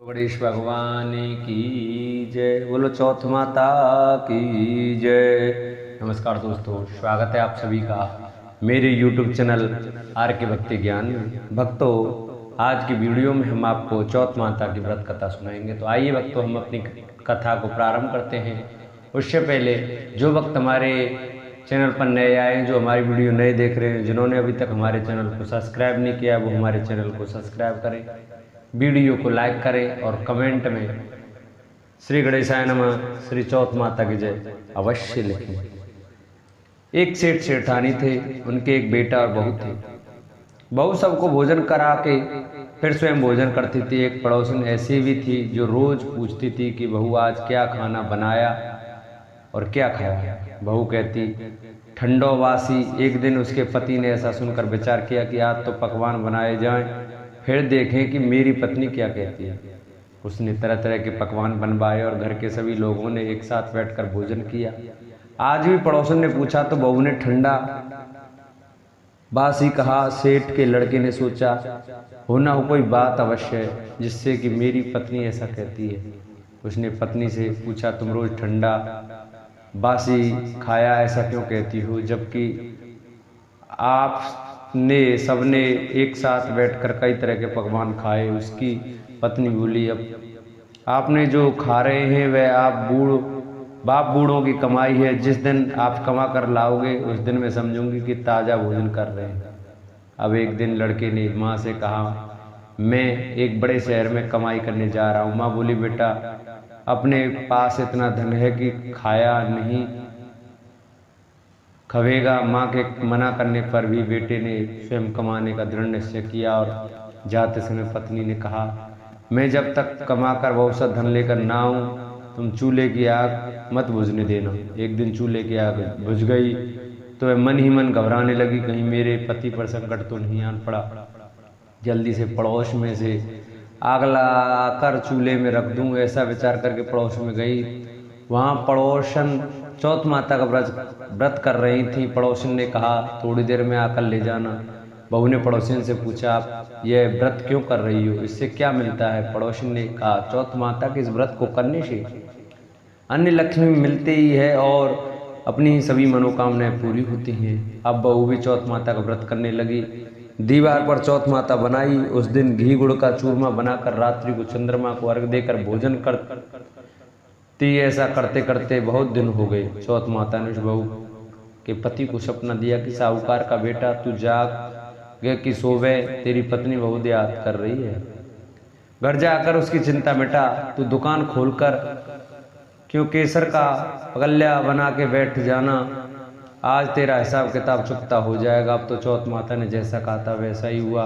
गणेश भगवान की जय। बोलो चौथ माता की जय। नमस्कार दोस्तों, स्वागत है आप सभी का मेरे YouTube चैनल आर के भक्ति ज्ञान में। भक्तों, आज की वीडियो में हम आपको चौथ माता की व्रत कथा सुनाएंगे। तो आइए भक्तों, हम अपनी कथा को प्रारंभ करते हैं। उससे पहले जो भक्त हमारे चैनल पर नए आए हैं, जो हमारी वीडियो नए देख रहे हैं, जिन्होंने अभी तक हमारे चैनल को सब्सक्राइब नहीं किया, वो हमारे चैनल को सब्सक्राइब करें, वीडियो को लाइक करें और कमेंट में श्री गणेशाय नमः, श्री चौथ माता की जय अवश्य लिखें। एक सेठ सेठानी थे, उनके एक बेटा और बहू थे। बहू सबको भोजन करा के फिर स्वयं भोजन करती थी। एक पड़ोसन ऐसी भी थी जो रोज पूछती थी कि बहू आज क्या खाना बनाया और क्या खाया। बहू कहती ठंडो वासी। एक दिन उसके पति ने ऐसा सुनकर विचार किया कि आज तो पकवान बनाए जाएं, फिर देखें कि मेरी पत्नी क्या कहती है। उसने तरह तरह के पकवान बनवाए और घर के सभी लोगों ने एक साथ बैठकर भोजन किया। आज भी पड़ोसन ने पूछा तो बहू ने ठंडा बासी कहा। सेठ के लड़के ने सोचा होना हो कोई बात अवश्य है जिससे कि मेरी पत्नी ऐसा कहती है। उसने पत्नी से पूछा तुम रोज ठंडा बासी खाया ऐसा क्यों कहती हो, जबकि आपने सबने एक साथ बैठकर कई तरह के पकवान खाए। उसकी पत्नी बोली अब आपने जो खा रहे हैं वह आप बाप बूढ़ों की कमाई है। जिस दिन आप कमा कर लाओगे उस दिन मैं समझूंगी कि ताज़ा भोजन कर रहे हैं। अब एक दिन लड़के ने माँ से कहा मैं एक बड़े शहर में कमाई करने जा रहा हूँ। माँ बोली बेटा अपने पास इतना धन है कि खाया नहीं खवेगा। माँ के मना करने पर भी बेटे ने स्वयं कमाने का दृढ़ निश्चय किया और जाते समय पत्नी ने कहा मैं जब तक कमाकर बहुत सा धन लेकर ना आऊँ तुम चूल्हे की आग मत बुझने देना। एक दिन चूल्हे की आग बुझ गई तो वह मन ही मन घबराने लगी, कहीं मेरे पति पर संकट तो नहीं आन पड़ा। जल्दी से पड़ोस में से आग लाकर चूल्हे में रख दूं, ऐसा विचार करके पड़ोस में गई। वहाँ पड़ोसन चौथ माता का व्रत कर रही थी। पड़ोसन ने कहा थोड़ी देर में आकर ले जाना। बहू ने पड़ोसन से पूछा आप यह व्रत क्यों कर रही हो, इससे क्या मिलता है। पड़ोसन ने कहा चौथ माता के इस व्रत को करने से अन्य लक्ष्मी मिलती ही है और अपनी सभी मनोकामनाएं पूरी होती हैं। अब बहू भी चौथ माता का व्रत करने लगी। दीवार पर चौथ माता बनाई। उस दिन घी गुड़ का चूरमा बनाकर रात्रि को चंद्रमा को अर्घ देकर भोजन करती। ऐसा करते करते बहुत दिन हो गए। चौथ माता ने उस बहू के पति को सपना दिया कि साहूकार का बेटा तू जाग गया कि सोवे, तेरी पत्नी बहुत याद कर रही है। घर जाकर उसकी चिंता मिटा, तू दुकान खोलकर क्यों केसर का पगल्या बना के बैठ जाना, आज तेरा हिसाब किताब चुकता हो जाएगा। अब तो चौथ माता ने जैसा कहा था वैसा ही हुआ।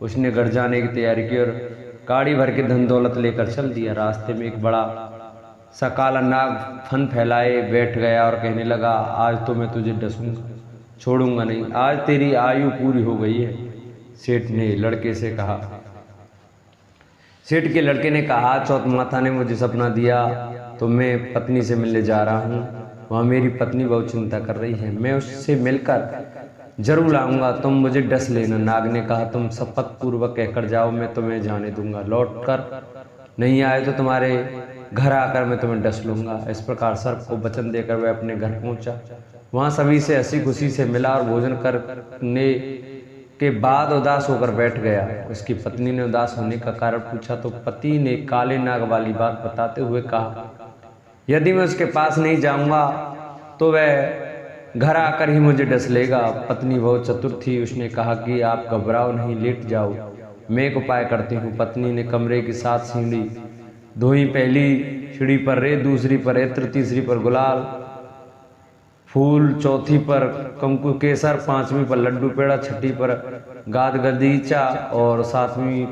उसने घर जाने की तैयारी की और गाड़ी भर के धन दौलत लेकर चल दिया। रास्ते में एक बड़ा सा काला नाग फन फैलाए बैठ गया और कहने लगा आज तो मैं तुझे डसूंगा, छोड़ूंगा नहीं, आज तेरी आयु पूरी हो गई है। सेठ ने लड़के से कहा, सेठ के लड़के ने कहा चौथ माता ने मुझे सपना दिया तो मैं पत्नी से मिलने जा रहा हूँ। वहाँ मेरी पत्नी बहुत चिंता कर रही है, मैं उससे मिलकर जरूर लाऊंगा, तुम मुझे डस लेना। नाग ने कहा तुम शपथ पूर्वक कहकर जाओ, मैं तुम्हें जाने दूंगा, लौट कर नहीं आए तो तुम्हारे घर आकर मैं तुम्हें डस लूंगा। इस प्रकार सर्प को वचन देकर वह अपने घर पहुंचा। वहाँ सभी से हंसी खुशी से मिला और भोजन करने के बाद उदास होकर बैठ गया। उसकी पत्नी ने उदास होने का कारण पूछा तो पति ने काले नाग वाली बात बताते हुए कहा यदि मैं उसके पास नहीं जाऊंगा तो वह घर आकर ही मुझे डस लेगा। पत्नी बहुत चतुर थी, उसने कहा कि आप घबराओ नहीं, लेट जाओ, मैं एक उपाय करती हूँ। पत्नी ने कमरे की 7 सीढ़ी धोई। पहली सीढ़ी पर रेत, दूसरी पर इत्र, तीसरी पर गुलाल फूल, चौथी पर कंकु केसर, 5वीं पर लड्डू पेड़ा, 6ठी पर गाद गदीचा और 7वीं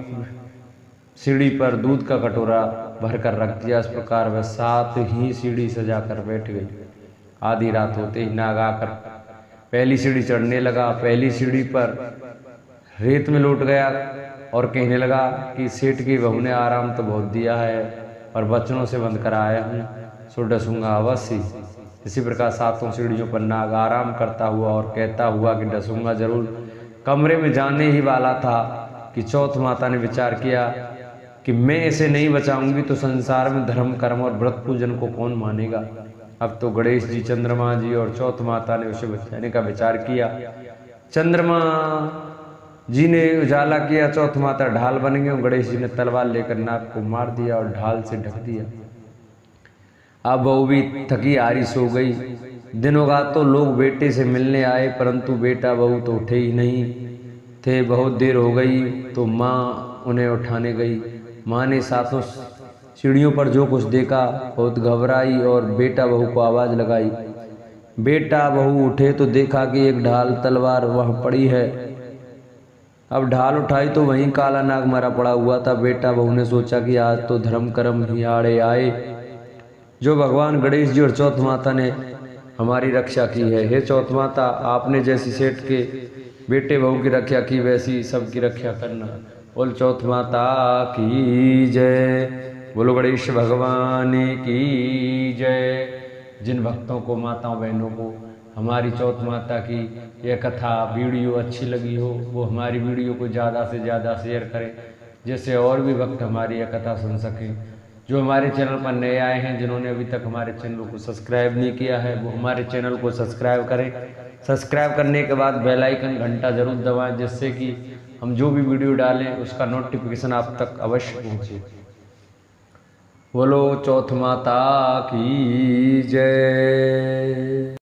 सीढ़ी पर दूध का कटोरा भरकर रख दिया। इस प्रकार वह 7 ही सीढ़ी सजाकर बैठ गई। आधी रात होते ही नाग आकर पहली सीढ़ी चढ़ने लगा। पहली सीढ़ी पर रेत में लौट गया और कहने लगा कि सेठ की बहू ने आराम तो बहुत दिया है और बच्चों से बंद कर आया हूँ, सो डसूंगा अवश्य। इसी प्रकार 7 सीढ़ियों पर नाग आराम करता हुआ और कहता हुआ कि डसूंगा जरूर कमरे में जाने ही वाला था कि चौथ माता ने विचार किया कि मैं इसे नहीं बचाऊंगी तो संसार में धर्म कर्म और व्रत पूजन को कौन मानेगा। अब तो गणेश जी, चंद्रमा जी और चौथ माता ने उसे बचाने का विचार किया। चंद्रमा जी ने उजाला किया, चौथ माता ढाल बन गई, गणेश जी ने तलवार लेकर नाग को मार दिया और ढाल से ढक दिया। अब बहू भी थकी हारी सो गई। दिनों रात तो लोग बेटे से मिलने आए, परंतु बेटा बहू तो उठे ही नहीं थे। बहुत देर हो गई तो माँ उन्हें उठाने गई। माँ ने सातों सीढ़ियों पर जो कुछ देखा बहुत घबराई और बेटा बहू को आवाज लगाई। बेटा बहू उठे तो देखा कि एक ढाल तलवार वहां पड़ी है। अब ढाल उठाई तो वहीं काला नाग मरा पड़ा हुआ था। बेटा बहू ने सोचा कि आज तो धर्म कर्म ही आड़े आए, जो भगवान गणेश जी और चौथ माता ने हमारी रक्षा की है। हे चौथ माता, आपने जैसी सेठ के बेटे बहू की रक्षा की वैसी सबकी रक्षा करना। बोल चौथ माता की जय, बोलो गणेश भगवान की जय। जिन भक्तों को, माताओं बहनों को हमारी चौथ माता की यह कथा वीडियो अच्छी लगी हो, वो हमारी वीडियो को ज़्यादा से ज़्यादा शेयर करें, जिससे और भी भक्त हमारी यह कथा सुन सकें। जो हमारे चैनल पर नए आए हैं, जिन्होंने अभी तक हमारे चैनल को सब्सक्राइब नहीं किया है, वो हमारे चैनल को सब्सक्राइब करें। सब्सक्राइब करने के बाद बेल आइकन घंटा जरूर दबाएं, जिससे कि हम जो भी वीडियो डालें उसका नोटिफिकेशन आप तक अवश्य पहुंचे। बोलो चौथ माता की जय।